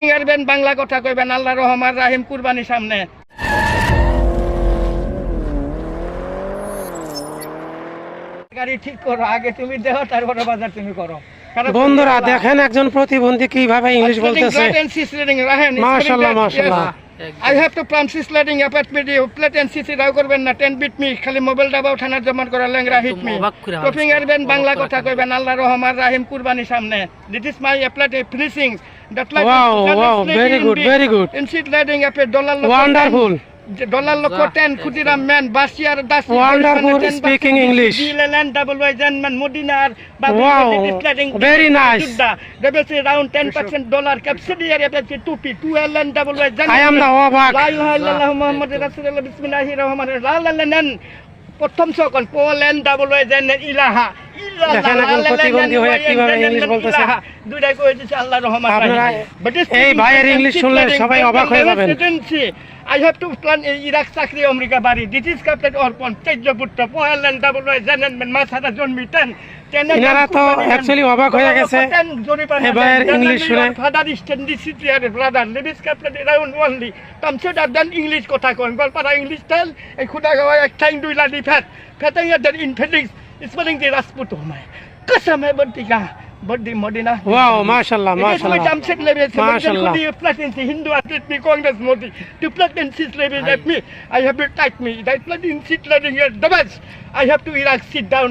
পারবেন বাংলা কথা কইবেন আল্লাহ রহমান রাহিম কুরবানি সামনে গাড়ি ঠিক করো আগে তুমি দেখো তারপরে বাজার তুমি করো বন্ধুরা দেখেন একজন প্রতিবন্ধী কিভাবে ইংলিশ বলতেছে মাশাআল্লাহ মাশাআল্লাহ I have to promise letting up at video plate and CC রাও করবেন না 10 বিট মি খালি মোবাইল দাবাও থানার জমান করা ল্যাংরা হিট মি টপিং আরবেন বাংলা কথা কইবেন আল্লাহ রহমান রাহিম কুরবানি সামনে this is my applied finishing that like wow very good ইনসিট letting up at dollar wonderful dollar loko 10 Khudiram man বাসিয়ার দাস wonderful speaking English জিলেন ডাবল ওয়াই জেনম্যান মদিনার wow very nice double round 10% dollar subsidiary about 2p 2ln double way I am the Wabak la ilaha illallah muhammadur rasulullah bismillahir rahmanir rahim প্রথম সকল pollen double Y gen ইলাহা দেখেন এখন প্রতিবন্ধী হয়ে কিভাবে ইংলিশ বলতেছে দুইটাই কই দিছে আল্লাহ রহমান আপনারা এই ভাইয়ের ইংলিশ শুনলে সবাই অবাক হয়ে যাবেন I have to plan Iraq চাকরি আমেরিকা বাড়ি দিস ইজ ক্যাপ্টেন অর্পণ তেজপুত্র পোলেন ডাবল ওয়াই জেন মাসাদা জন্মিতেন ইনারা তো অ্যাকচুয়ালি অবাক হয়ে গেছে এবার ইংলিশ শুনে ফাদার স্ট্যান্ডি সিটিয়ার ব্রাদার লিভিস captain round only consider then English কথা কোন গলপাড়া ইংলিশ টেল এই খুদা গাওয়া এক টাইম দুই লাডি ফ্যাট ফ্যাটিং এর ইন ফিলিংস স্পেলিং দি রাসপুত হোমায় কসম হে বন্তিকা বডি মদিনা ওয়াও মাশাআল্লাহ মাশাআল্লাহ জামশেদ লেভেল মাশাআল্লাহ প্লাটিনসি Hindu artist me Congress Modi to প্লাটিনসি level at me I have to tight me that প্লাটিনসি level the best I have to ইরাক সিট ডাউন